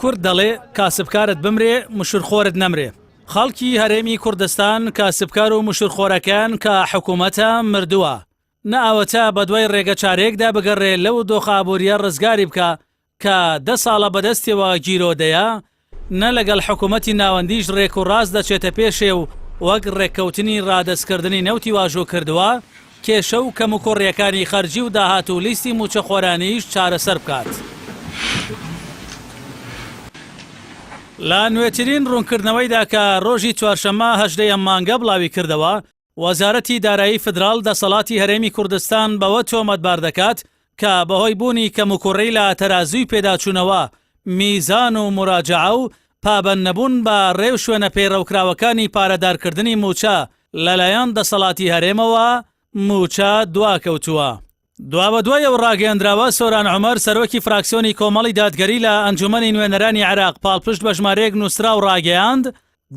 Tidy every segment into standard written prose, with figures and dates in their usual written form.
کورد دەڵێ کاسبکارت بمرێ مشرخۆرت نەمرێ. خەڵکی هەرێمی کوردستان کاسبکار و مشرخۆرەکان کە حکوومەتە مردووە. نەئەوەتە بە دوای ڕێگە چارێکدا بگەڕێ لەو دۆخابووریە ڕزگاری بکە کە 10 ساڵە بەدەستیەوە گیرۆدەیە، نە لەگەڵ حکوومەتی ناوەندیش ڕێک و ڕاست دەچێتە پێشێ و وەک ڕێککەوتنی ڕادەستکردنی نەوتی واژۆ کردووە کێشە و کەم و کوڕیەکانی خەرجی و داهات و لیستی موچەخۆرانیش چارەسەر بکات. لە نوێترین ڕوونکردنەوەیدا کە ڕۆژی چوارشەممە 18 مانگە بڵاوی کردەوە، وەزارەتی دارایی فدرال دەسەڵاتی هەرێمی کوردستان بەوە تۆمەتبار دەکات کە بەهۆی بوونی کەم و کوڕەی لە تەرازوی پێداچوونەوە، میزان و مراجعە و پابەند نەبوون بە ڕێو شوێنە پەیڕەوکراوەکانی پارەدارکردنی موچە لەلایەن دەسەڵاتی هەرێمەوە موچە دواکەوتووە. دوابەدوایەوە ڕاگەیاندراوە سۆران عومەر سەرۆکی فراکسیۆنی کۆمەڵی دادگەری لە ئەنجومەنی نوێنەرانی عێراق پاڵپشت بە ژمارەیەک نووسرا و ڕاگەیاند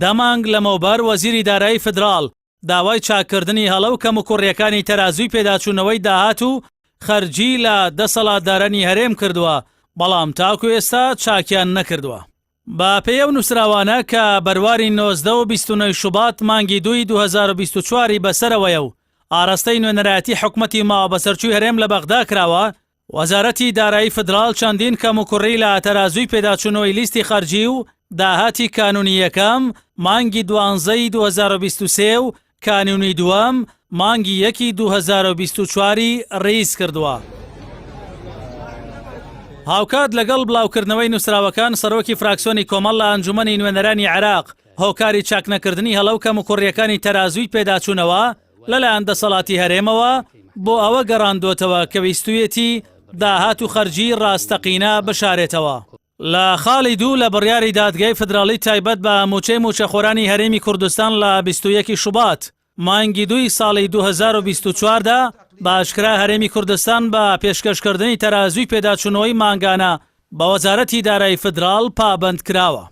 دەمانگ لەمەوبەر وەزیری دارایی فدرال داوای چاکردنی هەڵە و کەم و کوڕیەکانی تەرازوی پێداچوونەوەی داهات و خەرجی لە دەسەڵاتدارانی هەرێم کردووە، بەڵام تاکو ئێستا چاکیان نەکردووە. با پێیە و نووسراوانە کە بەرواری 19 و 29 شوبات مانگی 2 2024 بەسەرەوەیە و ئاراستەی نوێنەرایەتی حکومەتی ماوە بەسەرچووی هەرێم لە بەغدا کراوە، وەزارەتی دارایی فدرال چەندین کەم و کوڕی لە تەرازوی پێداچوونەوەی لیستی خەرجی و داهاتی کانونی یەکەم مانگی 12 2023 و کانونی دووەم مانگی 1 2024 ڕیز کردووە. هاوکات لەگەڵ بڵاوکردنەوەی نووسراوەکان سەرۆکی فراکسیۆنی کۆمەڵ لە ئەنجومەنی نوێنەرانی عێراق هۆکاری چاکنەکردنی هەڵە و کەم و کوڕیەکانی تەرازوی پێداچوونەوە لەلایەن دەسەڵاتی هەرێمەوە بۆ ئەوە گەڕاندوتەوە کە ویستویەتی داهات و خەرجی ڕاستەقینە بشارێتەوە. لە خاڵی دوو لە بڕیاری دادگای فدراڵی تایبەت بە موچەی موچەخۆرانی هەرێمی کوردستان لە 21 شوبات مانگی 2 ساڵی 2024دا باشکرا هەرێمی کوردستان بە پێشکەشکردنی تەرازوی پێداچوونەوەی مانگانە بە وەزارەتی دارایی فدرال پابەند کراوە.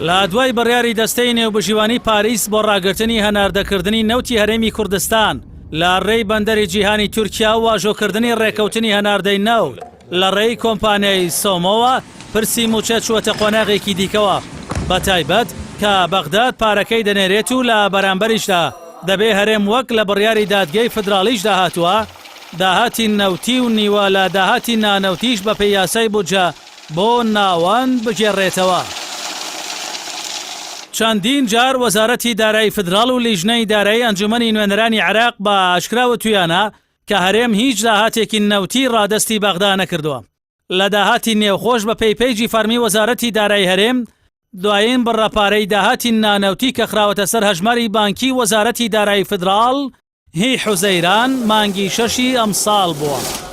لە دوای بڕیاری دەستەی نێوبژیوانی پاریس بۆ ڕاگررتنی هەناردەکردنی نەوتی هەرێمی کوردستان لە ڕێی بەندەری جیهانی تورکیا و واژۆکردنی ڕێکەوتنی هەناردەی نەوت لە ڕێی کۆمپانیای سۆمەوە پرسی موچە چوەتە قۆناغێکی دیکەوە، بە تایبەت کە بەغداد پارەکەی دەنێرێت و لە بەرامبەریشدا دەبێ هەرێم وەک لە بڕیاری دادگای فدراڵیش داهاتووە داهاتی نەوتی و نیوە لە داهاتی نانەوتیش بە پێی یاسای بودجە بۆ ناوەند بگێڕێتەوە. چەندین جار وەزارەتی دارایی فدرال و لیژنەی دارایی ئەنجومەنی نوێنەرانی عێراق بە ئاشکراوە تویانە کە هەرێم هیچ داهاتێکی نەوتی ڕادەستی بەغدا نەکردووە. لە داهاتی نێوخۆش بە پێیپەیجی فەرمی وەزارەتی دارایی هەرێم دوایین بڕەپارەی داهاتی نانەوتی کە خراوەتە سەر هەژماری بانکی وەزارەتی دارایی فدرال هی حوزەیران مانگی 6 ئەمساڵ بووە.